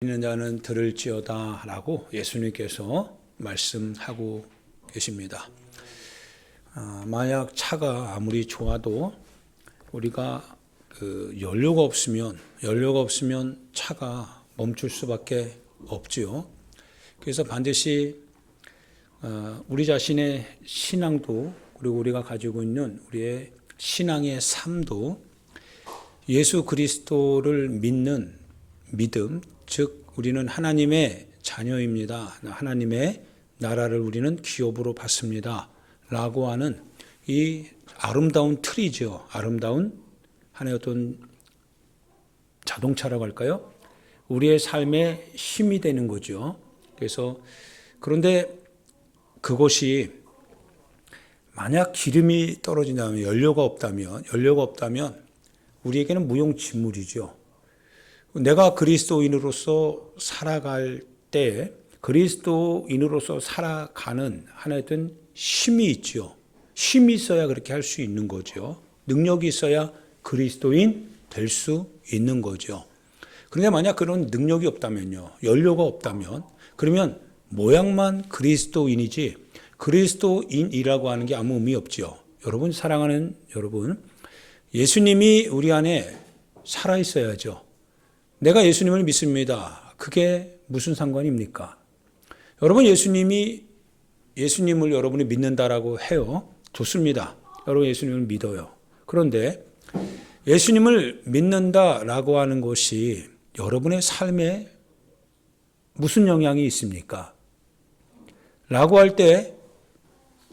있는 자는 들을지어다 라고 예수님께서 말씀하고 계십니다. 만약 차가 아무리 좋아도 우리가 연료가 없으면 차가 멈출 수밖에 없지요. 그래서 반드시 우리 자신의 신앙도, 그리고 우리가 가지고 있는 우리의 신앙의 삶도 예수 그리스도를 믿는 믿음, 즉 우리는 하나님의 자녀입니다. 하나님의 나라를 우리는 기업으로 받습니다. 라고 하는 이 아름다운 틀이죠. 아름다운 하나의 어떤 자동차라고 할까요? 우리의 삶에 힘이 되는 거죠. 그래서 그런데 그것이 만약 기름이 떨어진다면, 연료가 없다면 우리에게는 무용지물이죠. 내가 그리스도인으로서 살아갈 때 그리스도인으로서 살아가는 하나의 어떤 힘이 있죠. 힘이 있어야 그렇게 할 수 있는 거죠. 능력이 있어야 그리스도인 될 수 있는 거죠. 그런데 만약 그런 능력이 없다면요, 연료가 없다면, 그러면 모양만 그리스도인이지 그리스도인이라고 하는 게 아무 의미 없죠. 여러분, 사랑하는 여러분, 예수님이 우리 안에 살아 있어야죠. 내가 예수님을 믿습니다. 그게 무슨 상관입니까? 여러분, 예수님을 여러분이 믿는다라고 해요. 좋습니다. 여러분 예수님을 믿어요. 그런데 예수님을 믿는다라고 하는 것이 여러분의 삶에 무슨 영향이 있습니까? 라고 할 때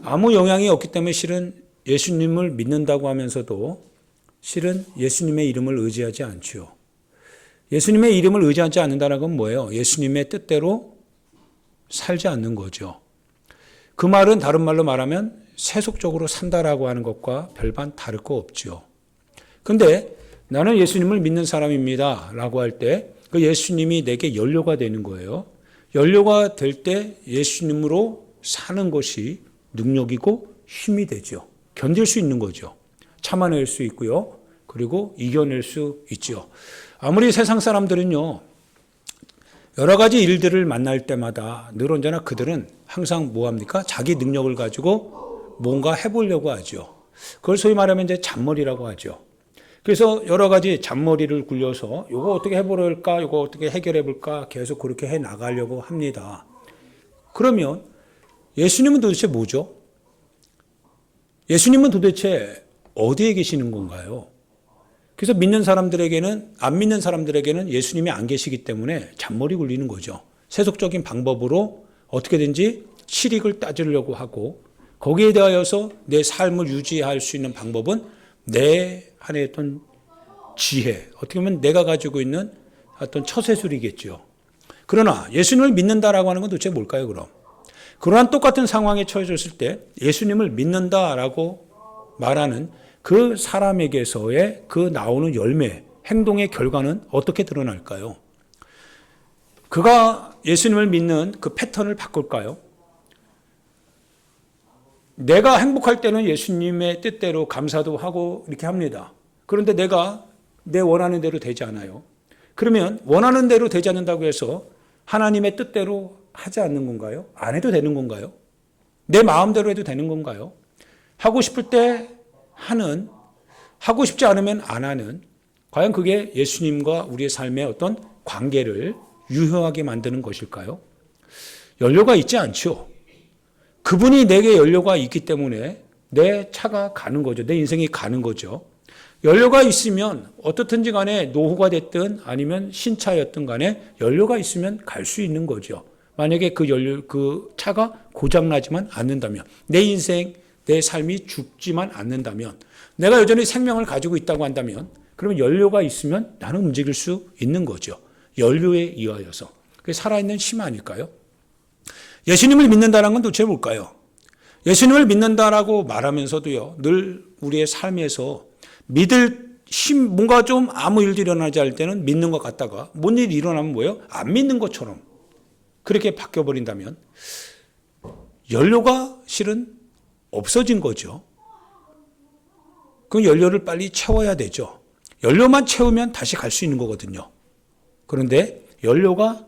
아무 영향이 없기 때문에 실은 예수님을 믿는다고 하면서도 실은 예수님의 이름을 의지하지 않죠. 예수님의 이름을 의지하지 않는다는 건 뭐예요? 예수님의 뜻대로 살지 않는 거죠. 그 말은 다른 말로 말하면 세속적으로 산다라고 하는 것과 별반 다를 거 없죠. 그런데 나는 예수님을 믿는 사람입니다 라고 할 때 그 예수님이 내게 연료가 되는 거예요. 연료가 될 때 예수님으로 사는 것이 능력이고 힘이 되죠. 견딜 수 있는 거죠. 참아낼 수 있고요. 그리고 이겨낼 수 있죠. 아무리 세상 사람들은요, 여러 가지 일들을 만날 때마다 늘 언제나 그들은 항상 뭐합니까? 자기 능력을 가지고 뭔가 해보려고 하죠. 그걸 소위 말하면 이제 잔머리라고 하죠. 그래서 여러 가지 잔머리를 굴려서 이거 어떻게 해볼까, 이거 어떻게 해결해볼까 계속 그렇게 해 나가려고 합니다. 그러면 예수님은 도대체 뭐죠? 예수님은 도대체 어디에 계시는 건가요? 그래서 믿는 사람들에게는, 안 믿는 사람들에게는 예수님이 안 계시기 때문에 잔머리 굴리는 거죠. 세속적인 방법으로 어떻게든지 실익을 따지려고 하고, 거기에 대하여서 내 삶을 유지할 수 있는 방법은 내 안에 어떤 지혜, 어떻게 보면 내가 가지고 있는 어떤 처세술이겠죠. 그러나 예수님을 믿는다라고 하는 건 도대체 뭘까요, 그럼? 그러한 똑같은 상황에 처해졌을 때 예수님을 믿는다라고 말하는 그 사람에게서의 그 나오는 열매, 행동의 결과는 어떻게 드러날까요? 그가 예수님을 믿는 그 패턴을 바꿀까요? 내가 행복할 때는 예수님의 뜻대로 감사도 하고 이렇게 합니다. 그런데 내가 내 원하는 대로 되지 않아요. 그러면 원하는 대로 되지 않는다고 해서 하나님의 뜻대로 하지 않는 건가요? 안 해도 되는 건가요? 내 마음대로 해도 되는 건가요? 하고 싶을 때 하는, 하고 싶지 않으면 안 하는, 과연 그게 예수님과 우리의 삶의 어떤 관계를 유효하게 만드는 것일까요? 연료가 있지 않죠. 그분이 내게 연료가 있기 때문에 내 차가 가는 거죠. 내 인생이 가는 거죠. 연료가 있으면 어떻든지 간에 노후가 됐든 아니면 신차였든 간에 연료가 있으면 갈 수 있는 거죠. 만약에 그 차가 고장나지만 않는다면, 내 인생, 내 삶이 죽지만 않는다면, 내가 여전히 생명을 가지고 있다고 한다면, 그러면 연료가 있으면 나는 움직일 수 있는 거죠. 연료에 의하여서. 그게 살아있는 힘 아닐까요? 예수님을 믿는다는 건 도대체 뭘까요? 예수님을 믿는다라고 말하면서도요, 늘 우리의 삶에서 믿을 힘, 뭔가 좀 아무 일도 일어나지 않을 때는 믿는 것 같다가 뭔 일이 일어나면 뭐예요? 안 믿는 것처럼 그렇게 바뀌어버린다면 연료가 실은 없어진 거죠. 그 연료를 빨리 채워야 되죠. 연료만 채우면 다시 갈 수 있는 거거든요. 그런데 연료가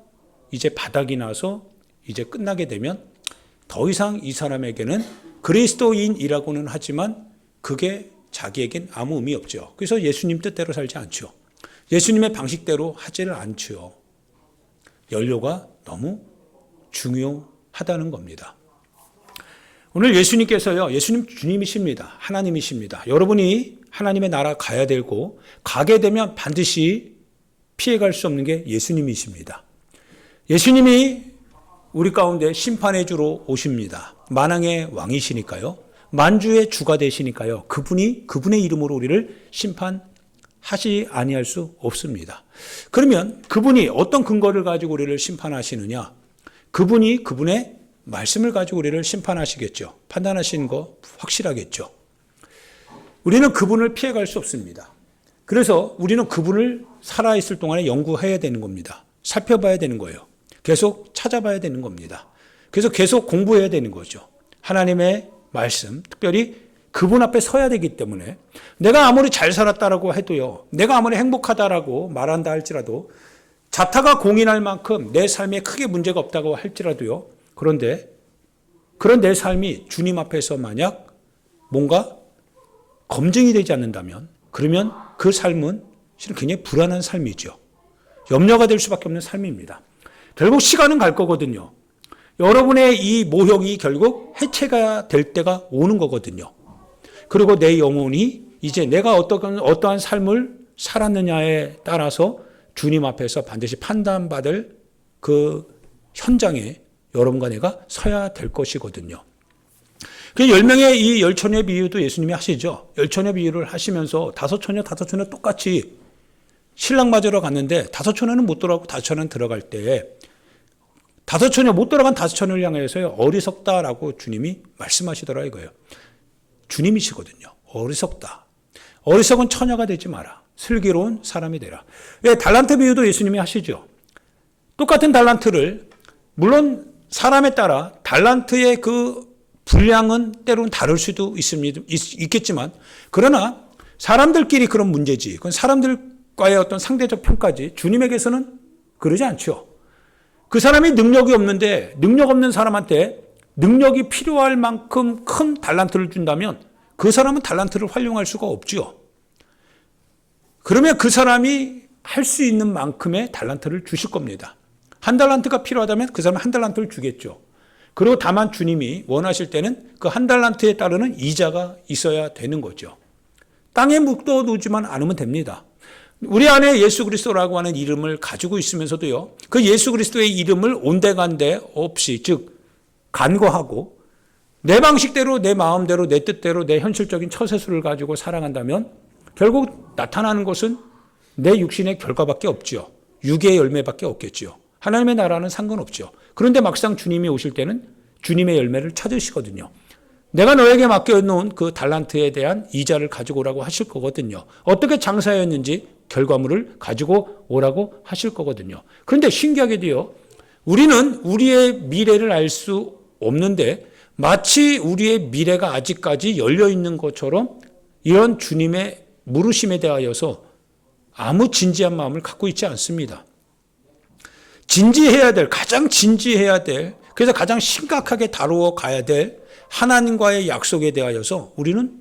이제 바닥이 나서 이제 끝나게 되면 더 이상 이 사람에게는 그리스도인이라고는 하지만 그게 자기에겐 아무 의미 없죠. 그래서 예수님 뜻대로 살지 않죠. 예수님의 방식대로 하지를 않죠. 연료가 너무 중요하다는 겁니다. 오늘 예수님께서요, 예수님 주님이십니다. 하나님이십니다. 여러분이 하나님의 나라 가야 되고 가게 되면 반드시 피해갈 수 없는 게 예수님이십니다. 예수님이 우리 가운데 심판의 주로 오십니다. 만왕의 왕이시니까요. 만주의 주가 되시니까요. 그분의 이름으로 우리를 심판하지 아니할 수 없습니다. 그러면 그분이 어떤 근거를 가지고 우리를 심판하시느냐? 그분이 그분의 말씀을 가지고 우리를 심판하시겠죠. 판단하시는 거 확실하겠죠. 우리는 그분을 피해갈 수 없습니다. 그래서 우리는 그분을 살아있을 동안에 연구해야 되는 겁니다. 살펴봐야 되는 거예요. 계속 찾아봐야 되는 겁니다. 그래서 계속 공부해야 되는 거죠. 하나님의 말씀, 특별히 그분 앞에 서야 되기 때문에 내가 아무리 잘 살았다라고 해도요, 내가 아무리 행복하다라고 말한다 할지라도 자타가 공인할 만큼 내 삶에 크게 문제가 없다고 할지라도요, 그런데 그런 내 삶이 주님 앞에서 만약 뭔가 검증이 되지 않는다면 그러면 그 삶은 실은 굉장히 불안한 삶이죠. 염려가 될 수밖에 없는 삶입니다. 결국 시간은 갈 거거든요. 여러분의 이 모형이 결국 해체가 될 때가 오는 거거든요. 그리고 내 영혼이 이제 내가 어떠한 삶을 살았느냐에 따라서 주님 앞에서 반드시 판단받을 그 현장에 여러분과 내가 서야 될 것이거든요. 그 10명의 이 열처녀의 비유도 예수님이 하시죠. 열처녀 비유를 하시면서 다섯 처녀 똑같이 신랑 맞으러 갔는데 다섯 처녀는 못 들어가고 다섯 처녀는 들어갈 때 다섯 처녀 못 들어간 다섯 처녀를 향해서요, 어리석다라고 주님이 말씀하시더라 이거예요. 주님이시거든요. 어리석다. 어리석은 처녀가 되지 마라. 슬기로운 사람이 되라. 왜 달란트 비유도 예수님이 하시죠. 똑같은 달란트를 물론 사람에 따라 달란트의 그 분량은 때로는 다를 수도 있겠지만 그러나 사람들끼리 그런 문제지. 그건 사람들과의 어떤 상대적 평가지. 주님에게서는 그러지 않죠. 그 사람이 능력이 없는데 능력 없는 사람한테 능력이 필요할 만큼 큰 달란트를 준다면 그 사람은 달란트를 활용할 수가 없죠. 그러면 그 사람이 할 수 있는 만큼의 달란트를 주실 겁니다. 한 달란트가 필요하다면 그 사람은 한 달란트를 주겠죠. 그리고 다만 주님이 원하실 때는 그 한 달란트에 따르는 이자가 있어야 되는 거죠. 땅에 묻어두지만 않으면 됩니다. 우리 안에 예수 그리스도라고 하는 이름을 가지고 있으면서도요, 그 예수 그리스도의 이름을 온데간데 없이, 즉 간과하고 내 방식대로, 내 마음대로, 내 뜻대로, 내 현실적인 처세술을 가지고 살아간다면 결국 나타나는 것은 내 육신의 결과밖에 없죠. 육의 열매밖에 없겠죠. 하나님의 나라는 상관없죠. 그런데 막상 주님이 오실 때는 주님의 열매를 찾으시거든요. 내가 너에게 맡겨놓은 그 달란트에 대한 이자를 가지고 오라고 하실 거거든요. 어떻게 장사였는지 결과물을 가지고 오라고 하실 거거든요. 그런데 신기하게도요, 우리는 우리의 미래를 알 수 없는데 마치 우리의 미래가 아직까지 열려있는 것처럼 이런 주님의 물으심에 대하여서 아무 진지한 마음을 갖고 있지 않습니다. 가장 진지해야 될, 그래서 가장 심각하게 다루어 가야 될 하나님과의 약속에 대하여서 우리는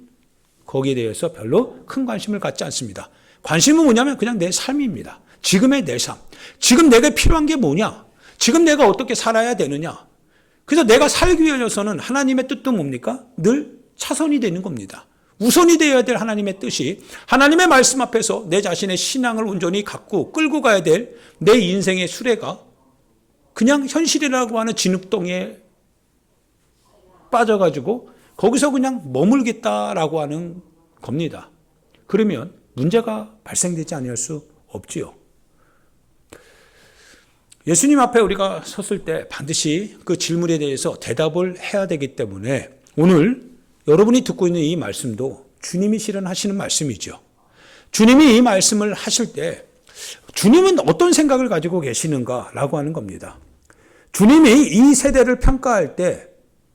거기에 대해서 별로 큰 관심을 갖지 않습니다. 관심은 뭐냐면 그냥 내 삶입니다. 지금의 내 삶. 지금 내게 필요한 게 뭐냐? 지금 내가 어떻게 살아야 되느냐? 그래서 내가 살기 위해서는 하나님의 뜻도 뭡니까? 늘 차선이 되는 겁니다. 우선이 되어야 될 하나님의 뜻이 하나님의 말씀 앞에서 내 자신의 신앙을 온전히 갖고 끌고 가야 될 내 인생의 수레가 그냥 현실이라고 하는 진흙덩이에 빠져가지고 거기서 그냥 머물겠다라고 하는 겁니다. 그러면 문제가 발생되지 않을 수 없지요. 예수님 앞에 우리가 섰을 때 반드시 그 질문에 대해서 대답을 해야 되기 때문에 오늘 여러분이 듣고 있는 이 말씀도 주님이 실현하시는 말씀이죠. 주님이 이 말씀을 하실 때 주님은 어떤 생각을 가지고 계시는가라고 하는 겁니다. 주님이 이 세대를 평가할 때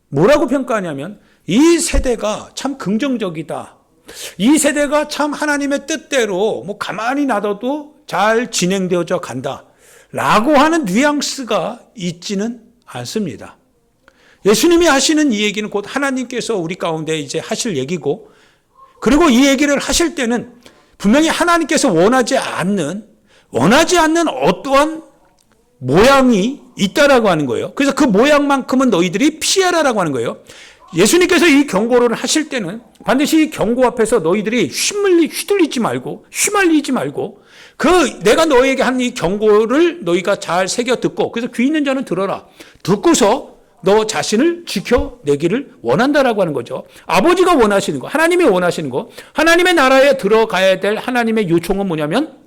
뭐라고 평가하냐면 이 세대가 참 긍정적이다. 이 세대가 참 하나님의 뜻대로 가만히 놔둬도 잘 진행되어져 간다. 라고 하는 뉘앙스가 있지는 않습니다. 예수님이 하시는 이 얘기는 곧 하나님께서 우리 가운데 이제 하실 얘기고, 그리고 이 얘기를 하실 때는 분명히 하나님께서 원하지 않는 어떠한 모양이 있다라고 하는 거예요. 그래서 그 모양만큼은 너희들이 피해라라고 하는 거예요. 예수님께서 이 경고를 하실 때는 반드시 이 경고 앞에서 너희들이 휘둘리지 말고 휘말리지 말고 내가 너에게 한 이 경고를 너희가 잘 새겨 듣고, 그래서 귀 있는 자는 들어라. 듣고서 너 자신을 지켜내기를 원한다라고 하는 거죠. 아버지가 원하시는 거, 하나님이 원하시는 거, 하나님의 나라에 들어가야 될 하나님의 요청은 뭐냐면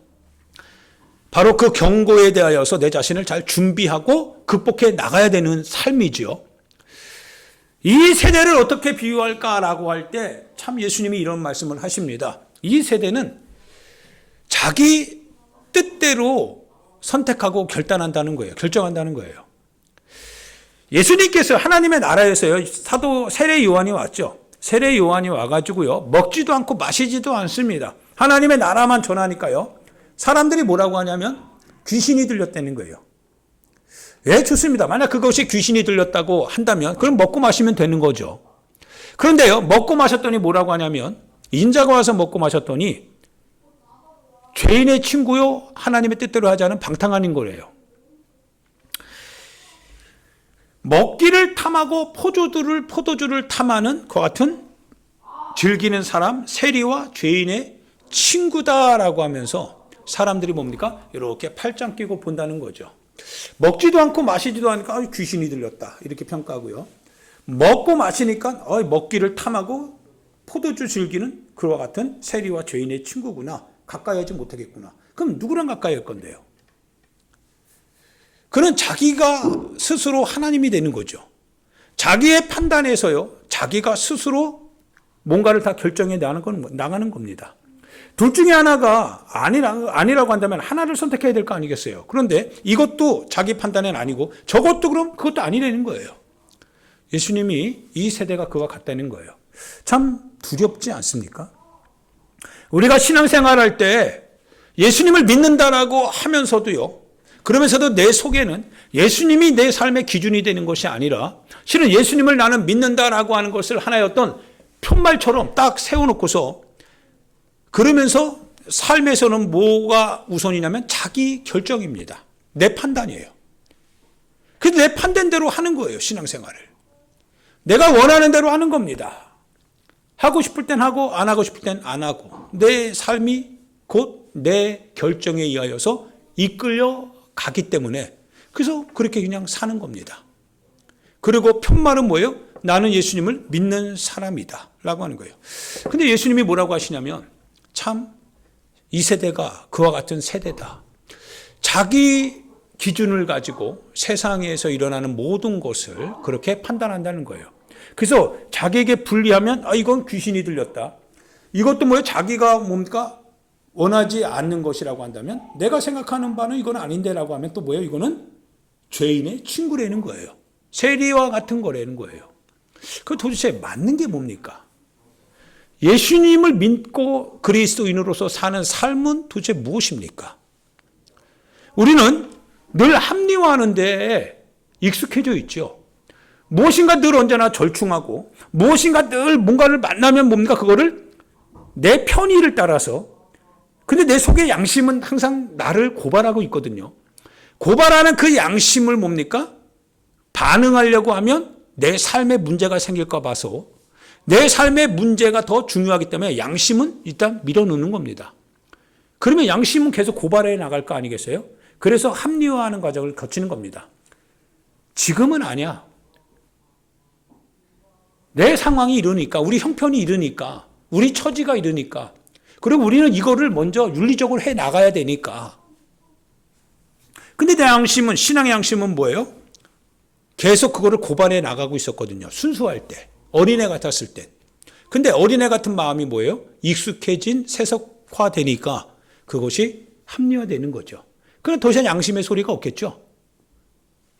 바로 그 경고에 대하여서 내 자신을 잘 준비하고 극복해 나가야 되는 삶이지요. 이 세대를 어떻게 비유할까라고 할 때 참 예수님이 이런 말씀을 하십니다. 이 세대는 자기 뜻대로 선택하고 결단한다는 거예요. 결정한다는 거예요. 예수님께서 하나님의 나라에서요, 사도 세례 요한이 왔죠. 세례 요한이 와가지고요, 먹지도 않고 마시지도 않습니다. 하나님의 나라만 전하니까요. 사람들이 뭐라고 하냐면 귀신이 들렸다는 거예요. 예, 좋습니다. 만약 그것이 귀신이 들렸다고 한다면 그럼 먹고 마시면 되는 거죠. 그런데요, 먹고 마셨더니 뭐라고 하냐면 인자가 와서 먹고 마셨더니 죄인의 친구요, 하나님의 뜻대로 하지 않은 방탕한인 거래요. 먹기를 탐하고 포도주를 탐하는 그 같은 즐기는 사람, 세리와 죄인의 친구다라고 하면서 사람들이 뭡니까? 이렇게 팔짱 끼고 본다는 거죠. 먹지도 않고 마시지도 않으니까 귀신이 들렸다 이렇게 평가하고요. 먹고 마시니까 먹기를 탐하고 포도주 즐기는 그와 같은 세리와 죄인의 친구구나. 가까이 하지 못하겠구나. 그럼 누구랑 가까이 할 건데요? 그는 자기가 스스로 하나님이 되는 거죠. 자기의 판단에서요, 자기가 스스로 뭔가를 다 결정해 나가는 겁니다. 둘 중에 하나가 아니라고 한다면 하나를 선택해야 될 거 아니겠어요? 그런데 이것도 자기 판단은 아니고 저것도 그럼 그것도 아니라는 거예요. 예수님이 이 세대가 그와 같다는 거예요. 참 두렵지 않습니까? 우리가 신앙생활할 때 예수님을 믿는다라고 하면서도요, 그러면서도 내 속에는 예수님이 내 삶의 기준이 되는 것이 아니라 실은 예수님을 나는 믿는다라고 하는 것을 하나의 어떤 편말처럼 딱 세워놓고서 그러면서 삶에서는 뭐가 우선이냐면 자기 결정입니다. 내 판단이에요. 그래서 내 판단대로 하는 거예요, 신앙생활을. 내가 원하는 대로 하는 겁니다. 하고 싶을 땐 하고 안 하고 싶을 땐 안 하고 내 삶이 곧 내 결정에 의하여서 이끌려 가기 때문에 그래서 그렇게 그냥 사는 겁니다. 그리고 편말은 뭐예요? 나는 예수님을 믿는 사람이다 라고 하는 거예요. 근데 예수님이 뭐라고 하시냐면 참 이 세대가 그와 같은 세대다. 자기 기준을 가지고 세상에서 일어나는 모든 것을 그렇게 판단한다는 거예요. 그래서 자기에게 불리하면 이건 귀신이 들렸다. 이것도 뭐예요? 자기가 뭡니까? 원하지 않는 것이라고 한다면 내가 생각하는 바는 이건 아닌데라고 하면 또 뭐예요? 이거는 죄인의 친구라는 거예요. 세리와 같은 거라는 거예요. 그 도대체 맞는 게 뭡니까? 예수님을 믿고 그리스도인으로서 사는 삶은 도대체 무엇입니까? 우리는 늘 합리화하는 데 익숙해져 있죠. 무엇인가 늘 언제나 절충하고 무엇인가 늘 뭔가를 만나면 뭡니까? 그거를 내 편의를 따라서, 근데 내 속의 양심은 항상 나를 고발하고 있거든요. 고발하는 그 양심을 뭡니까? 반응하려고 하면 내 삶에 문제가 생길까 봐서 내 삶의 문제가 더 중요하기 때문에 양심은 일단 밀어넣는 겁니다. 그러면 양심은 계속 고발해 나갈 거 아니겠어요? 그래서 합리화하는 과정을 거치는 겁니다. 지금은 아니야. 내 상황이 이러니까, 우리 형편이 이러니까, 우리 처지가 이러니까, 그리고 우리는 이거를 먼저 윤리적으로 해 나가야 되니까. 근데 내 양심은, 신앙의 양심은 뭐예요? 계속 그거를 고발해 나가고 있었거든요. 순수할 때, 어린애 같았을 때. 근데 어린애 같은 마음이 뭐예요? 익숙해진 세속화되니까 그것이 합리화되는 거죠. 그럼 더 이상 양심의 소리가 없겠죠.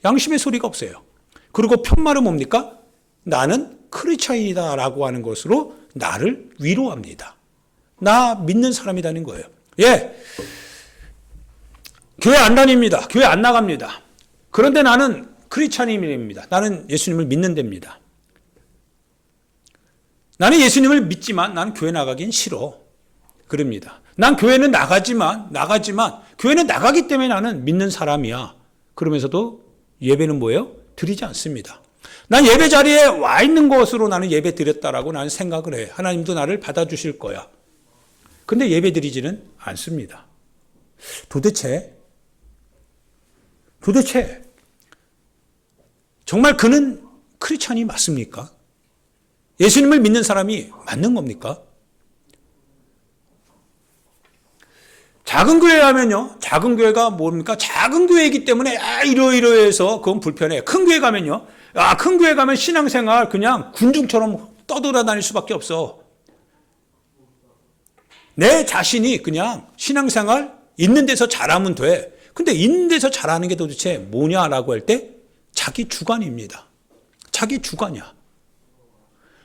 양심의 소리가 없어요. 그리고 편말은 뭡니까? 나는 크리스찬이다라고 하는 것으로 나를 위로합니다. 나 믿는 사람이라는 거예요. 예. 교회 안 다닙니다. 교회 안 나갑니다. 그런데 나는 크리스찬입니다. 나는 예수님을 믿는 데입니다. 나는 예수님을 믿지만 나는 교회 나가긴 싫어. 그럽니다. 난 교회는 나가지만 교회는 나가기 때문에 나는 믿는 사람이야. 그러면서도 예배는 뭐예요? 드리지 않습니다. 난 예배 자리에 와 있는 것으로 나는 예배 드렸다라고 나는 생각을 해. 하나님도 나를 받아주실 거야. 근데 예배 드리지는 않습니다. 도대체 정말 그는 크리스찬이 맞습니까? 예수님을 믿는 사람이 맞는 겁니까? 작은 교회 하면요. 작은 교회가 뭡니까? 작은 교회이기 때문에 이러이러해서 그건 불편해. 큰 교회 가면요. 큰 교회 가면 신앙생활 그냥 군중처럼 떠돌아다닐 수밖에 없어. 내 자신이 그냥 신앙생활 있는 데서 잘하면 돼. 근데 있는 데서 잘하는 게 도대체 뭐냐라고 할 때 자기 주관입니다. 자기 주관이야.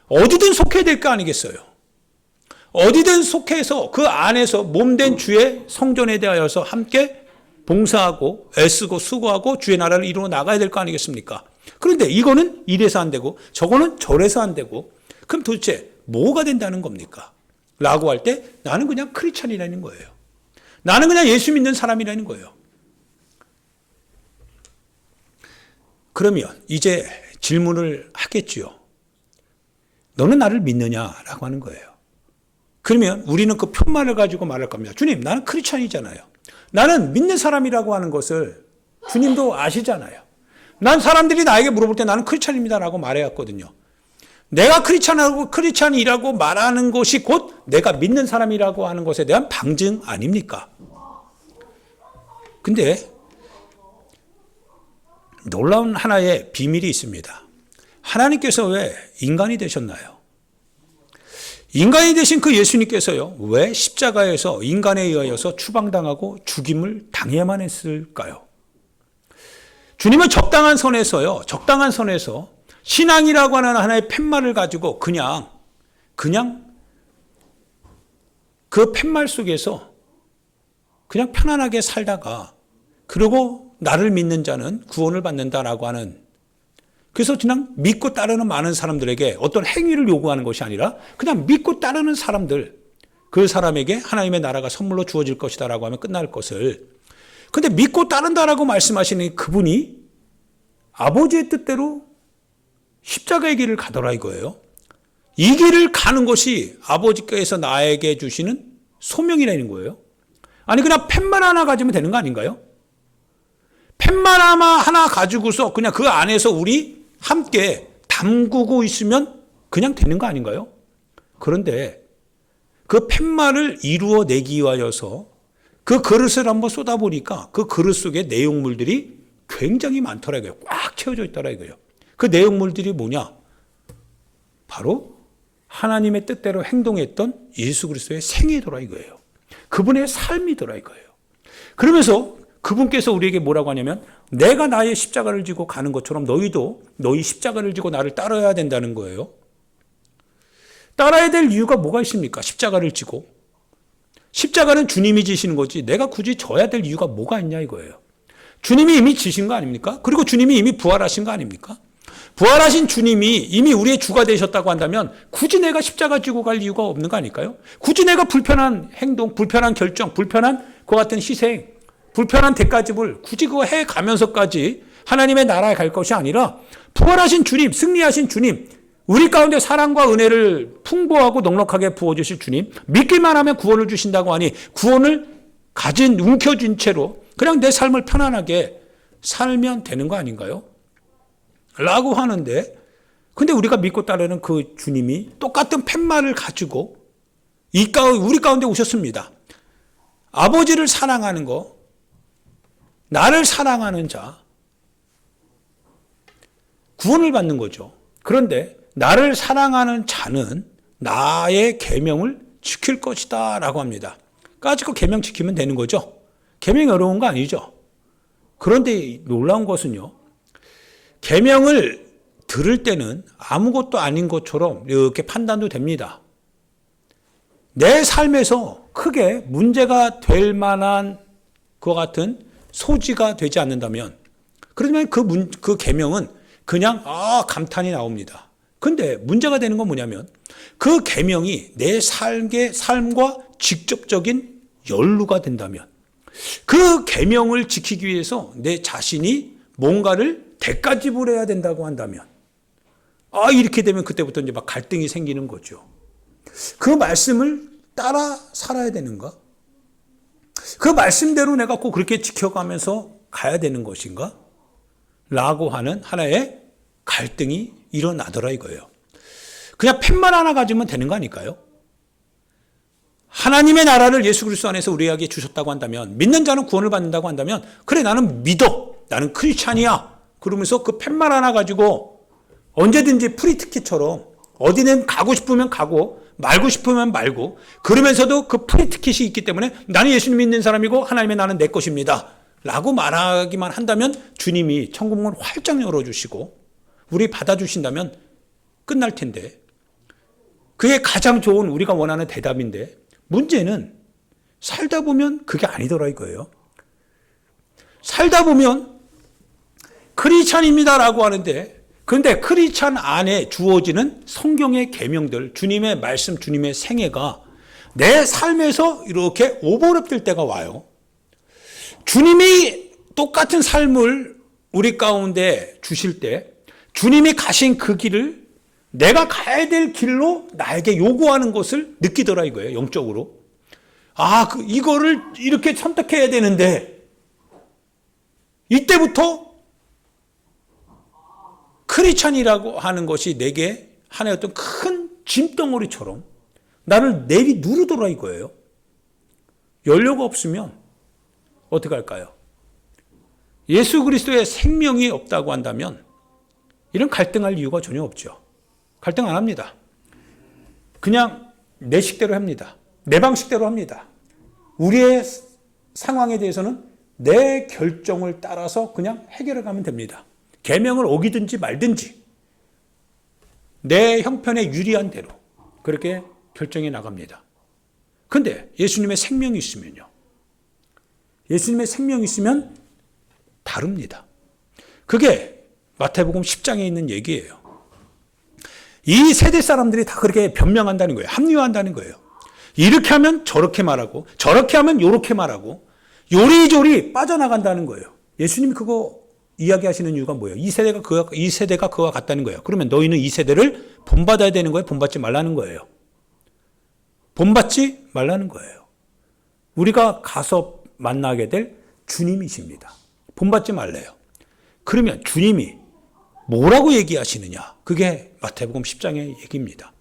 어디든 속해야 될 거 아니겠어요. 어디든 속해서 그 안에서 몸된 주의 성전에 대하여서 함께 봉사하고 애쓰고 수고하고 주의 나라를 이루어 나가야 될 거 아니겠습니까? 그런데 이거는 이래서 안 되고 저거는 저래서 안 되고 그럼 도대체 뭐가 된다는 겁니까? 라고 할 때 나는 그냥 크리스찬이라는 거예요. 나는 그냥 예수 믿는 사람이라는 거예요. 그러면 이제 질문을 하겠지요. 너는 나를 믿느냐라고 하는 거예요. 그러면 우리는 그 편말을 가지고 말할 겁니다. 주님, 나는 크리스찬이잖아요. 나는 믿는 사람이라고 하는 것을 주님도 아시잖아요. 난 사람들이 나에게 물어볼 때 나는 크리스찬입니다라고 말해왔거든요. 내가 크리스찬이라고 말하는 것이 곧 내가 믿는 사람이라고 하는 것에 대한 방증 아닙니까? 근데 놀라운 하나의 비밀이 있습니다. 하나님께서 왜 인간이 되셨나요? 인간이 되신 그 예수님께서요, 왜 십자가에서 인간에 의하여서 추방당하고 죽임을 당해야만 했을까요? 주님은 적당한 선에서 신앙이라고 하는 하나의 팻말을 가지고 그냥 그 팻말 속에서 그냥 편안하게 살다가 그리고 나를 믿는 자는 구원을 받는다라고 하는, 그래서 그냥 믿고 따르는 많은 사람들에게 어떤 행위를 요구하는 것이 아니라 그냥 믿고 따르는 사람들, 그 사람에게 하나님의 나라가 선물로 주어질 것이다라고 하면 끝날 것을, 근데 믿고 따른다라고 말씀하시는 그분이 아버지의 뜻대로 십자가의 길을 가더라 이거예요. 이 길을 가는 것이 아버지께서 나에게 주시는 소명이라는 거예요. 아니 그냥 팻말 하나 가지면 되는 거 아닌가요? 팻말 하나 가지고서 그냥 그 안에서 우리 함께 담그고 있으면 그냥 되는 거 아닌가요? 그런데 그 팻말을 이루어내기 위하여서 그 그릇을 한번 쏟아보니까 그 그릇 속에 내용물들이 굉장히 많더라고요. 꽉 채워져 있더라 이거예요. 그 내용물들이 뭐냐? 바로 하나님의 뜻대로 행동했던 예수 그리스도의 생애더라 이거예요. 그분의 삶이더라 이거예요. 그러면서 그분께서 우리에게 뭐라고 하냐면 내가 나의 십자가를 지고 가는 것처럼 너희도 너희 십자가를 지고 나를 따라야 된다는 거예요. 따라야 될 이유가 뭐가 있습니까? 십자가를 지고. 십자가는 주님이 지시는 거지 내가 굳이 져야 될 이유가 뭐가 있냐 이거예요. 주님이 이미 지신 거 아닙니까? 그리고 주님이 이미 부활하신 거 아닙니까? 부활하신 주님이 이미 우리의 주가 되셨다고 한다면 굳이 내가 십자가 지고 갈 이유가 없는 거 아닐까요? 굳이 내가 불편한 행동, 불편한 결정, 불편한 그 같은 희생, 불편한 대가집을 굳이 그거 해가면서까지 하나님의 나라에 갈 것이 아니라 부활하신 주님, 승리하신 주님, 우리 가운데 사랑과 은혜를 풍부하고 넉넉하게 부어주실 주님, 믿기만 하면 구원을 주신다고 하니 구원을 움켜쥔 채로 그냥 내 삶을 편안하게 살면 되는 거 아닌가요? 라고 하는데, 근데 우리가 믿고 따르는 그 주님이 똑같은 팻말을 가지고 우리 가운데 오셨습니다. 아버지를 사랑하는 거, 나를 사랑하는 자, 구원을 받는 거죠. 그런데 나를 사랑하는 자는 나의 계명을 지킬 것이다 라고 합니다. 까짓거 계명 지키면 되는 거죠. 계명이 어려운 거 아니죠. 그런데 놀라운 것은요, 계명을 들을 때는 아무것도 아닌 것처럼 이렇게 판단도 됩니다. 내 삶에서 크게 문제가 될 만한 것 같은 소지가 되지 않는다면, 그러면 그 계명은 그냥 감탄이 나옵니다. 근데 문제가 되는 건 뭐냐면 그 계명이 내 삶과 직접적인 연루가 된다면, 그 계명을 지키기 위해서 내 자신이 뭔가를 대가 지불해야 된다고 한다면, 이렇게 되면 그때부터 이제 막 갈등이 생기는 거죠. 그 말씀을 따라 살아야 되는가? 그 말씀대로 내가 꼭 그렇게 지켜가면서 가야 되는 것인가? 라고 하는 하나의 갈등이 일어나더라 이거예요. 그냥 펜만 하나 가지면 되는 거 아닐까요? 하나님의 나라를 예수 그리스도 안에서 우리에게 주셨다고 한다면, 믿는 자는 구원을 받는다고 한다면, 그래 나는 믿어, 나는 크리스찬이야, 그러면서 그 펜만 하나 가지고 언제든지 프리티켓처럼 어디는 가고 싶으면 가고 말고 싶으면 말고, 그러면서도 그 프리티켓이 있기 때문에 나는 예수님 믿는 사람이고 하나님의 나는 내 것입니다 라고 말하기만 한다면 주님이 천국문을 활짝 열어주시고 우리 받아주신다면 끝날 텐데, 그게 가장 좋은 우리가 원하는 대답인데, 문제는 살다 보면 그게 아니더라 이거예요. 살다 보면 크리스찬입니다라고 하는데, 그런데 크리스찬 안에 주어지는 성경의 계명들, 주님의 말씀, 주님의 생애가 내 삶에서 이렇게 오버랩될 때가 와요. 주님이 똑같은 삶을 우리 가운데 주실 때 주님이 가신 그 길을 내가 가야 될 길로 나에게 요구하는 것을 느끼더라 이거예요. 영적으로. 이거를 이렇게 선택해야 되는데, 이때부터 크리스찬이라고 하는 것이 내게 하나의 어떤 큰 짐덩어리처럼 나를 누르더라 이거예요. 연료가 없으면 어떻게 할까요? 예수 그리스도의 생명이 없다고 한다면 이런 갈등할 이유가 전혀 없죠. 갈등 안 합니다. 그냥 내 식대로 합니다. 내 방식대로 합니다. 우리의 상황에 대해서는 내 결정을 따라서 그냥 해결해 가면 됩니다. 계명을 어기든지 말든지 내 형편에 유리한 대로 그렇게 결정해 나갑니다. 근데 예수님의 생명이 있으면요, 예수님의 생명이 있으면 다릅니다. 그게 마태복음 10장에 있는 얘기예요. 이 세대 사람들이 다 그렇게 변명한다는 거예요. 합리화한다는 거예요. 이렇게 하면 저렇게 말하고 저렇게 하면 요렇게 말하고 요리조리 빠져나간다는 거예요. 예수님이 그거 이야기하시는 이유가 뭐예요? 이 세대가 그와 같다는 거예요. 그러면 너희는 이 세대를 본받아야 되는 거예요? 본받지 말라는 거예요? 본받지 말라는 거예요. 우리가 가서 만나게 될 주님이십니다. 본받지 말래요. 그러면 주님이 뭐라고 얘기하시느냐? 그게 마태복음 10장의 얘기입니다.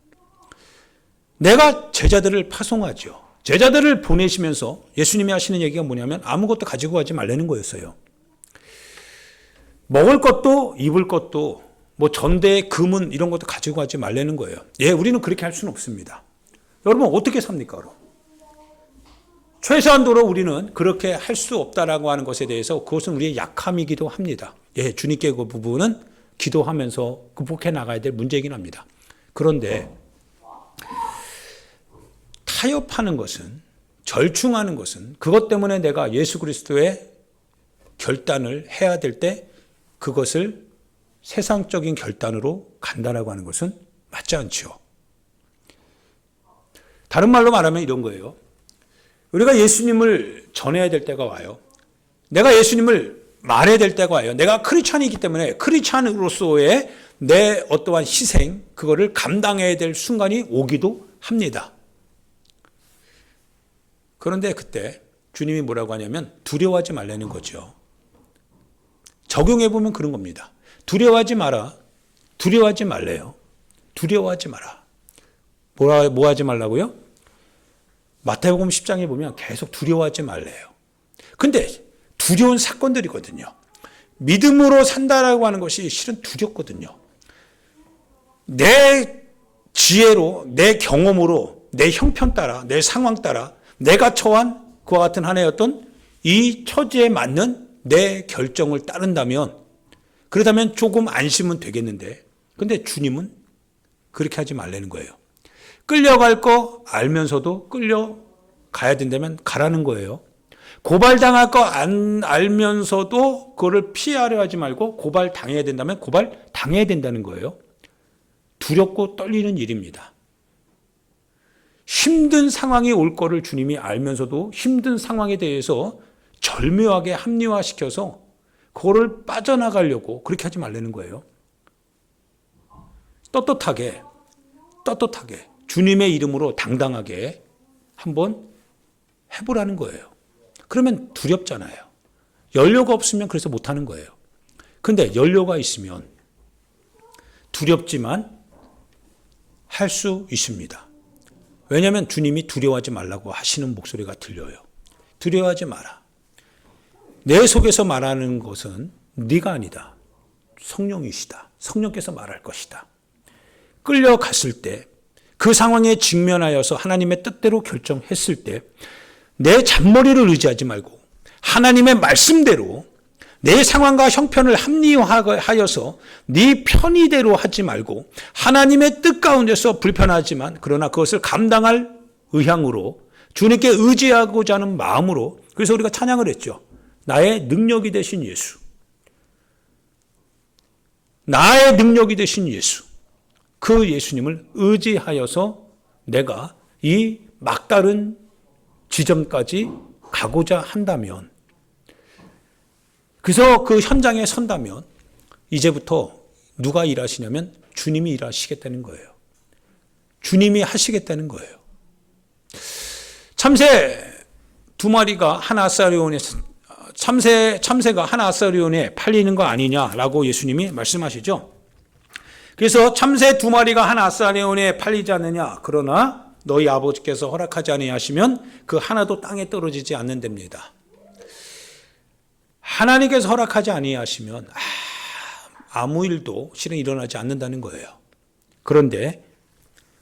내가 제자들을 파송하죠. 제자들을 보내시면서 예수님이 하시는 얘기가 뭐냐면 아무것도 가지고 가지 말라는 거였어요. 먹을 것도 입을 것도 뭐 전대, 금은 이런 것도 가지고 가지 말라는 거예요. 우리는 그렇게 할 수는 없습니다. 여러분 어떻게 삽니까? 그럼? 최소한도로 우리는 그렇게 할 수 없다라고 하는 것에 대해서 그것은 우리의 약함이기도 합니다. 주님께 그 부분은 기도하면서 극복해 나가야 될 문제이긴 합니다. 그런데 타협하는 것은, 절충하는 것은, 그것 때문에 내가 예수 그리스도의 결단을 해야 될 때 그것을 세상적인 결단으로 간다라고 하는 것은 맞지 않죠. 다른 말로 말하면 이런 거예요. 우리가 예수님을 전해야 될 때가 와요. 내가 예수님을 말해야 될 때가 와요. 내가 크리스찬이기 때문에 크리스찬으로서의 내 어떠한 희생, 그거를 감당해야 될 순간이 오기도 합니다. 그런데 그때 주님이 뭐라고 하냐면 두려워하지 말라는 거죠. 적용해 보면 그런 겁니다. 두려워하지 마라. 두려워하지 말래요. 두려워하지 마라. 뭐 하지 말라고요? 마태복음 10장에 보면 계속 두려워하지 말래요. 근데 두려운 사건들이거든요. 믿음으로 산다라고 하는 것이 실은 두렵거든요. 내 지혜로, 내 경험으로, 내 형편 따라, 내 상황 따라 내가 처한 그와 같은 하나의 어떤 이 처지에 맞는 내 결정을 따른다면, 그렇다면 조금 안심은 되겠는데, 근데 주님은 그렇게 하지 말라는 거예요. 끌려갈 거 알면서도 끌려가야 된다면 가라는 거예요. 고발당할 거 알면서도 그거를 피하려 하지 말고 고발당해야 된다면 고발당해야 된다는 거예요. 두렵고 떨리는 일입니다. 힘든 상황이 올 거를 주님이 알면서도 힘든 상황에 대해서 절묘하게 합리화시켜서 그거를 빠져나가려고 그렇게 하지 말라는 거예요. 떳떳하게 주님의 이름으로 당당하게 한번 해보라는 거예요. 그러면 두렵잖아요. 연료가 없으면 그래서 못하는 거예요. 근데 연료가 있으면 두렵지만 할 수 있습니다. 왜냐하면 주님이 두려워하지 말라고 하시는 목소리가 들려요. 두려워하지 마라. 내 속에서 말하는 것은 네가 아니다. 성령이시다. 성령께서 말할 것이다. 끌려갔을 때 그 상황에 직면하여서 하나님의 뜻대로 결정했을 때 내 잔머리를 의지하지 말고 하나님의 말씀대로 내 상황과 형편을 합리화하여서 네 편의대로 하지 말고 하나님의 뜻 가운데서 불편하지만 그러나 그것을 감당할 의향으로 주님께 의지하고자 하는 마음으로 그래서 우리가 찬양을 했죠. 나의 능력이 되신 예수. 나의 능력이 되신 예수. 그 예수님을 의지하여서 내가 이 막다른 지점까지 가고자 한다면 그래서 그 현장에 선다면 이제부터 누가 일하시냐면 주님이 일하시겠다는 거예요. 주님이 하시겠다는 거예요. 참새 두 마리가 한 아사리온에 참새가 한 아사리온에 팔리는 거 아니냐라고 예수님이 말씀하시죠. 그래서 참새 두 마리가 한 아사리온에 팔리지 않느냐. 그러나 너희 아버지께서 허락하지 아니하시면 그 하나도 땅에 떨어지지 않는답니다. 하나님께서 허락하지 아니하시면 아무 일도 실은 일어나지 않는다는 거예요. 그런데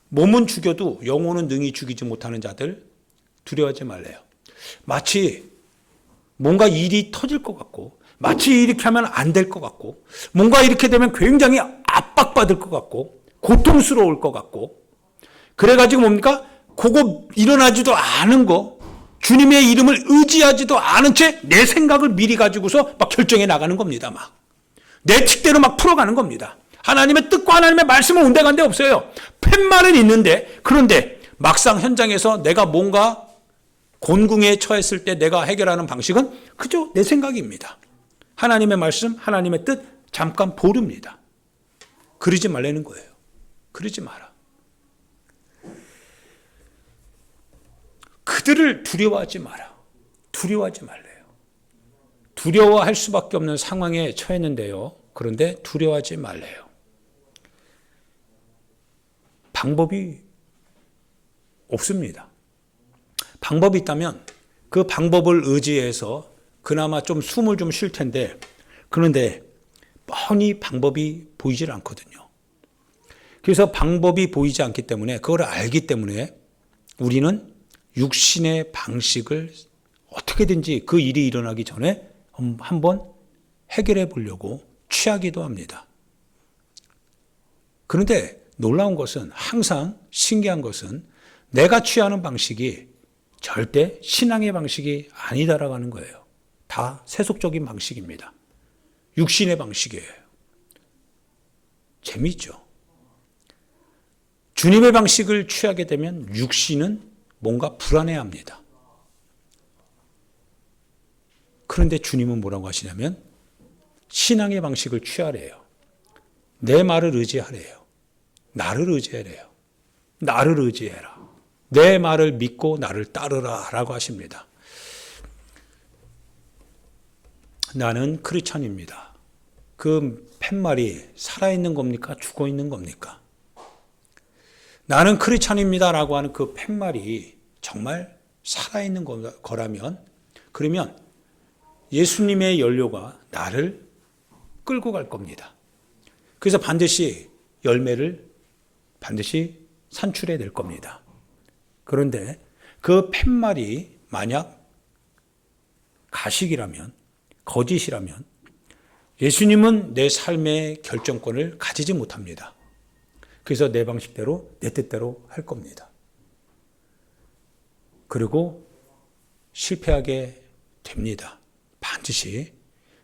몸은 죽여도 영혼은 능히 죽이지 못하는 자들 두려워하지 말래요. 마치 뭔가 일이 터질 것 같고 마치 이렇게 하면 안 될 것 같고 뭔가 이렇게 되면 굉장히 압박받을 것 같고 고통스러울 것 같고 그래가지고 뭡니까? 그거 일어나지도 않은 거 주님의 이름을 의지하지도 않은 채 내 생각을 미리 가지고서 막 결정해 나가는 겁니다. 막 내 뜻대로 막 풀어가는 겁니다. 하나님의 뜻과 하나님의 말씀은 온데간데 없어요. 팻말은 있는데 그런데 막상 현장에서 내가 뭔가 곤궁에 처했을 때 내가 해결하는 방식은 그저 내 생각입니다. 하나님의 말씀, 하나님의 뜻 잠깐 보릅니다. 그러지 말라는 거예요. 그러지 마라. 그들을 두려워하지 마라. 두려워하지 말래요. 두려워할 수밖에 없는 상황에 처했는데요. 그런데 두려워하지 말래요. 방법이 없습니다. 방법이 있다면 그 방법을 의지해서 그나마 좀 숨을 좀 쉴 텐데 그런데 뻔히 방법이 보이질 않거든요. 그래서 방법이 보이지 않기 때문에 그걸 알기 때문에 우리는 육신의 방식을 어떻게든지 그 일이 일어나기 전에 한번 해결해 보려고 취하기도 합니다. 그런데 놀라운 것은 항상 신기한 것은 내가 취하는 방식이 절대 신앙의 방식이 아니다라고 하는 거예요. 다 세속적인 방식입니다. 육신의 방식이에요. 재미있죠? 주님의 방식을 취하게 되면 육신은 뭔가 불안해합니다. 그런데 주님은 뭐라고 하시냐면 신앙의 방식을 취하래요. 내 말을 의지하래요. 나를 의지하래요. 나를 의지해라. 내 말을 믿고 나를 따르라 라고 하십니다. 나는 크리스찬입니다. 그 팻말이 살아있는 겁니까? 죽어있는 겁니까? 나는 크리스찬입니다 라고 하는 그 팻말이 정말 살아있는 거라면 그러면 예수님의 연료가 나를 끌고 갈 겁니다. 그래서 반드시 열매를 반드시 산출해 낼 겁니다. 그런데 그 팻말이 만약 가식이라면 거짓이라면 예수님은 내 삶의 결정권을 가지지 못합니다. 그래서 내 방식대로 내 뜻대로 할 겁니다. 그리고 실패하게 됩니다. 반드시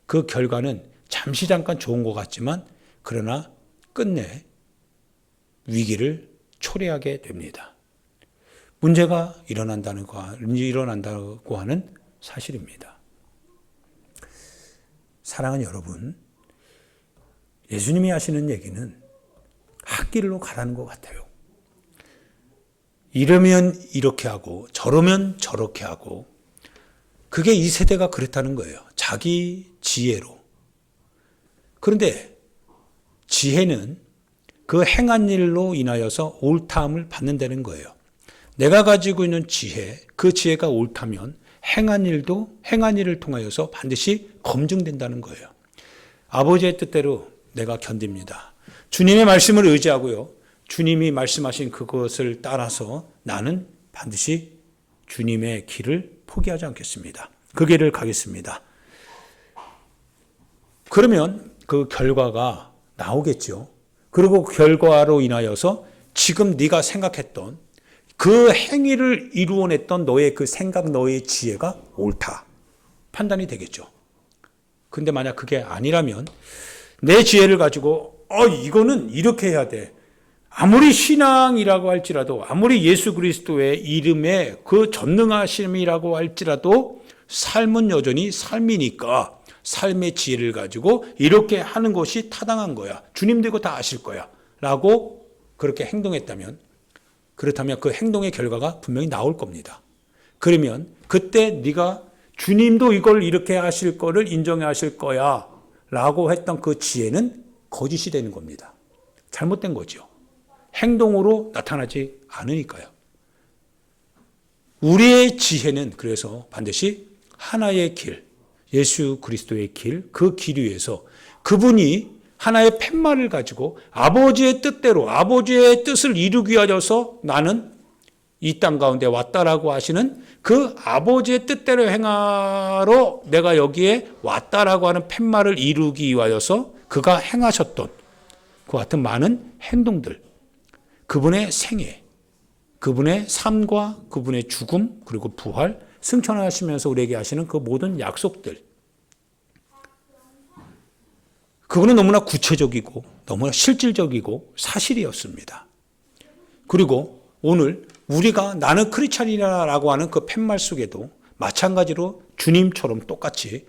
그 결과는 잠시 잠깐 좋은 것 같지만 그러나 끝내 위기를 초래하게 됩니다. 문제가 일어난다고 하는 사실입니다. 사랑하는 여러분, 예수님이 하시는 얘기는 핫길로 가라는 것 같아요. 이러면 이렇게 하고 저러면 저렇게 하고 그게 이 세대가 그랬다는 거예요. 자기 지혜로. 그런데 지혜는 그 행한 일로 인하여서 옳다함을 받는다는 거예요. 내가 가지고 있는 지혜, 그 지혜가 옳다면 행한 일을 통하여서 반드시 검증된다는 거예요. 아버지의 뜻대로 내가 견딥니다. 주님의 말씀을 의지하고요. 주님이 말씀하신 그것을 따라서 나는 반드시 주님의 길을 포기하지 않겠습니다. 그 길을 가겠습니다. 그러면 그 결과가 나오겠죠. 그리고 그 결과로 인하여서 지금 네가 생각했던 그 행위를 이루어냈던 너의 그 생각, 너의 지혜가 옳다. 판단이 되겠죠. 근데 만약 그게 아니라면 내 지혜를 가지고 이거는 이렇게 해야 돼. 아무리 신앙이라고 할지라도 아무리 예수 그리스도의 이름에 그 전능하심이라고 할지라도 삶은 여전히 삶이니까 삶의 지혜를 가지고 이렇게 하는 것이 타당한 거야. 주님도 이거 다 아실 거야. 라고 그렇게 행동했다면 그렇다면 그 행동의 결과가 분명히 나올 겁니다. 그러면 그때 네가 주님도 이걸 이렇게 하실 거를 인정해 하실 거야 라고 했던 그 지혜는 거짓이 되는 겁니다. 잘못된 거죠. 행동으로 나타나지 않으니까요. 우리의 지혜는 그래서 반드시 하나의 길, 예수 그리스도의 길, 그 길 위에서 그분이 하나의 팻말을 가지고 아버지의 뜻대로 아버지의 뜻을 이루기 위하여서 나는 이 땅 가운데 왔다라고 하시는 그 아버지의 뜻대로 행하러 내가 여기에 왔다라고 하는 팻말을 이루기 위하여서 그가 행하셨던 그 같은 많은 행동들, 그분의 생애, 그분의 삶과 그분의 죽음 그리고 부활, 승천하시면서 우리에게 하시는 그 모든 약속들, 그거는 너무나 구체적이고 너무나 실질적이고 사실이었습니다. 그리고 오늘 우리가 나는 크리스찬이라고 하는 그 팻말 속에도 마찬가지로 주님처럼 똑같이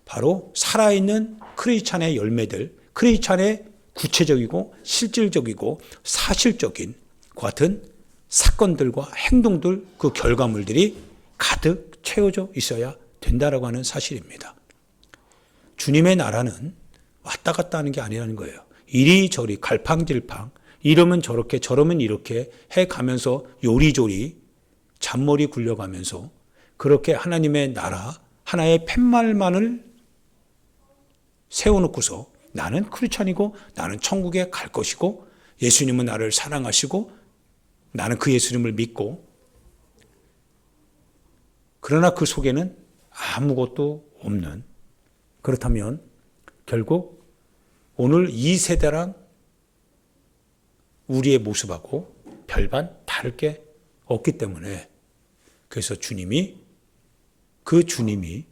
바로 살아있는 크리스찬의 열매들, 크리스찬의 구체적이고 실질적이고 사실적인 그 같은 사건들과 행동들, 그 결과물들이 가득 채워져 있어야 된다라고 하는 사실입니다. 주님의 나라는 왔다 갔다 하는 게 아니라는 거예요. 이리저리 갈팡질팡 이러면 저렇게 저러면 이렇게 해가면서 요리조리 잔머리 굴려가면서 그렇게 하나님의 나라 하나의 팻말만을 세워놓고서 나는 크리스찬이고 나는 천국에 갈 것이고 예수님은 나를 사랑하시고 나는 그 예수님을 믿고 그러나 그 속에는 아무것도 없는 그렇다면 결국 오늘 이 세대랑 우리의 모습하고 별반 다를 게 없기 때문에 그래서 그 주님이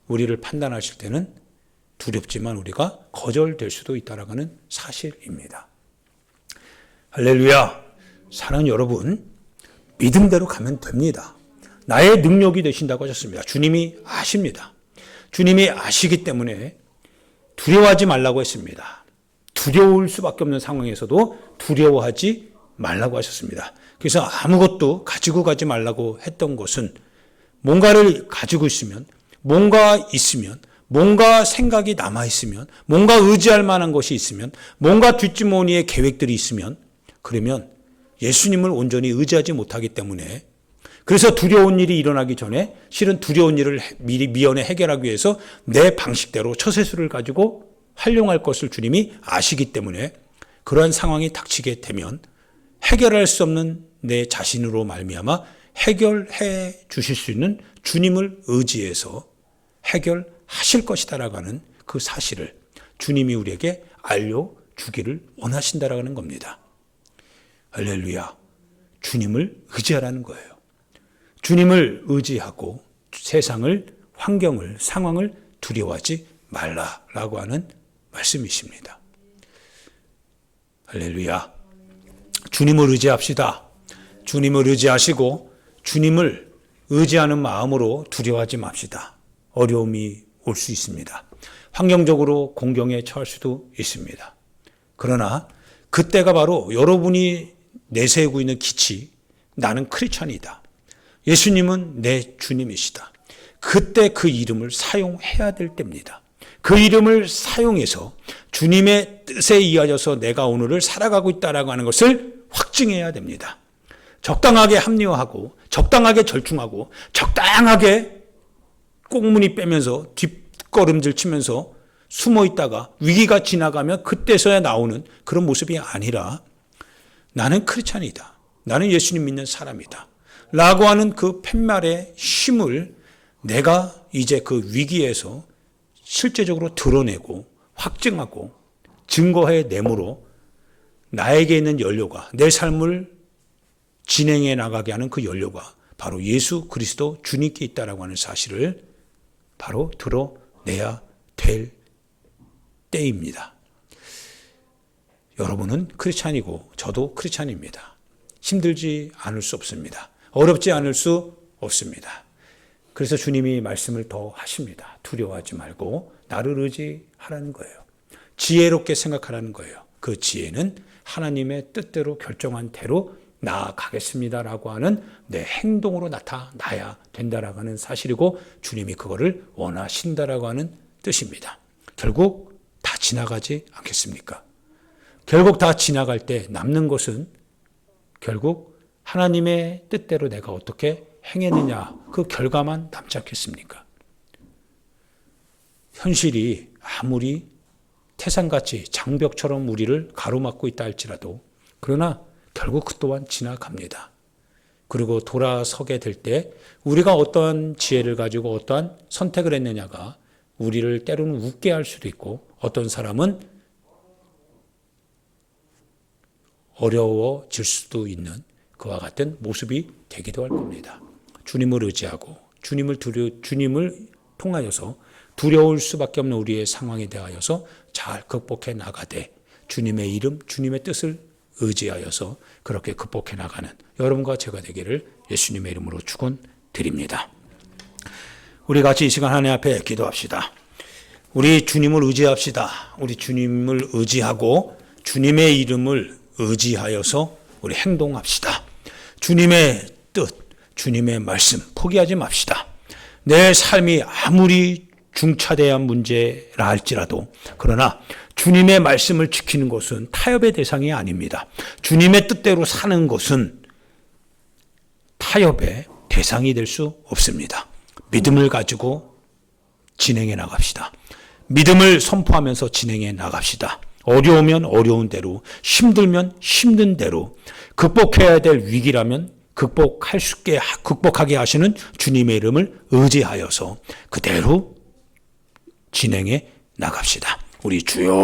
우리를 판단하실 때는 두렵지만 우리가 거절될 수도 있다라는 하는 사실입니다. 할렐루야. 사랑하는 여러분, 믿음대로 가면 됩니다. 나의 능력이 되신다고 하셨습니다. 주님이 아십니다. 주님이 아시기 때문에 두려워하지 말라고 했습니다. 두려울 수밖에 없는 상황에서도 두려워하지 말라고 하셨습니다. 그래서 아무것도 가지고 가지 말라고 했던 것은 뭔가를 가지고 있으면, 뭔가 있으면, 뭔가 생각이 남아있으면, 뭔가 의지할 만한 것이 있으면, 뭔가 뒷주머니에 계획들이 있으면, 그러면 예수님을 온전히 의지하지 못하기 때문에 그래서 두려운 일이 일어나기 전에 실은 두려운 일을 미리 미연에 해결하기 위해서 내 방식대로 처세술을 가지고 활용할 것을 주님이 아시기 때문에 그러한 상황이 닥치게 되면 해결할 수 없는 내 자신으로 말미암아 해결해 주실 수 있는 주님을 의지해서 해결하실 것이다라고 하는 그 사실을 주님이 우리에게 알려주기를 원하신다라는 겁니다. 할렐루야. 주님을 의지하라는 거예요. 주님을 의지하고 세상을 환경을, 상황을 두려워하지 말라라고 하는 말씀이십니다. 할렐루야. 주님을 의지합시다. 주님을 의지하시고 주님을 의지하는 마음으로 두려워하지 맙시다. 어려움이 올 수 있습니다. 환경적으로 공경에 처할 수도 있습니다. 그러나 그때가 바로 여러분이 내세우고 있는 기치, 나는 크리스찬이다. 예수님은 내 주님이시다. 그때 그 이름을 사용해야 될 때입니다. 그 이름을 사용해서 주님의 뜻에 의하여서 내가 오늘을 살아가고 있다라고 하는 것을 확증해야 됩니다. 적당하게 합리화하고 적당하게 절충하고 적당하게 꽁무니 빼면서 뒷걸음질 치면서 숨어 있다가 위기가 지나가면 그때서야 나오는 그런 모습이 아니라 나는 크리스찬이다. 나는 예수님 믿는 사람이다. 라고 하는 그 팻말의 힘을 내가 이제 그 위기에서 실제적으로 드러내고 확증하고 증거해 내므로 나에게 있는 연료가 내 삶을 진행해 나가게 하는 그 연료가 바로 예수 그리스도 주님께 있다라고 하는 사실을 바로 드러내야 될 때입니다. 여러분은 크리스찬이고 저도 크리스찬입니다. 힘들지 않을 수 없습니다. 어렵지 않을 수 없습니다. 그래서 주님이 말씀을 더 하십니다. 두려워하지 말고 나를 의지하라는 거예요. 지혜롭게 생각하라는 거예요. 그 지혜는 하나님의 뜻대로 결정한 대로 나아가겠습니다라고 하는 내 행동으로 나타나야 된다라고 하는 사실이고 주님이 그거를 원하신다라고 하는 뜻입니다. 결국 다 지나가지 않겠습니까? 결국 다 지나갈 때 남는 것은 결국 하나님의 뜻대로 내가 어떻게 행했느냐 그 결과만 남지 않겠습니까? 현실이 아무리 태산같이 장벽처럼 우리를 가로막고 있다 할지라도 그러나 결국 그 또한 지나갑니다. 그리고 돌아서게 될 때 우리가 어떠한 지혜를 가지고 어떠한 선택을 했느냐가 우리를 때로는 웃게 할 수도 있고 어떤 사람은 어려워질 수도 있는 그와 같은 모습이 되기도 할 겁니다. 주님을 의지하고 주님을 통하여서 두려울 수밖에 없는 우리의 상황에 대하여서 잘 극복해 나가되 주님의 이름, 주님의 뜻을 의지하여서 그렇게 극복해 나가는 여러분과 제가 되기를 예수님의 이름으로 축원드립니다. 우리 같이 이 시간 하나님 앞에 기도합시다. 우리 주님을 의지합시다. 우리 주님을 의지하고 주님의 이름을 의지하여서 우리 행동합시다. 주님의 뜻, 주님의 말씀 포기하지 맙시다. 내 삶이 아무리 중차대한 문제라 할지라도 그러나 주님의 말씀을 지키는 것은 타협의 대상이 아닙니다. 주님의 뜻대로 사는 것은 타협의 대상이 될 수 없습니다. 믿음을 가지고 진행해 나갑시다. 믿음을 선포하면서 진행해 나갑시다. 어려우면 어려운 대로, 힘들면 힘든 대로, 극복해야 될 위기라면 극복하게 하시는 주님의 이름을 의지하여서 그대로 진행해 나갑시다. 우리 주여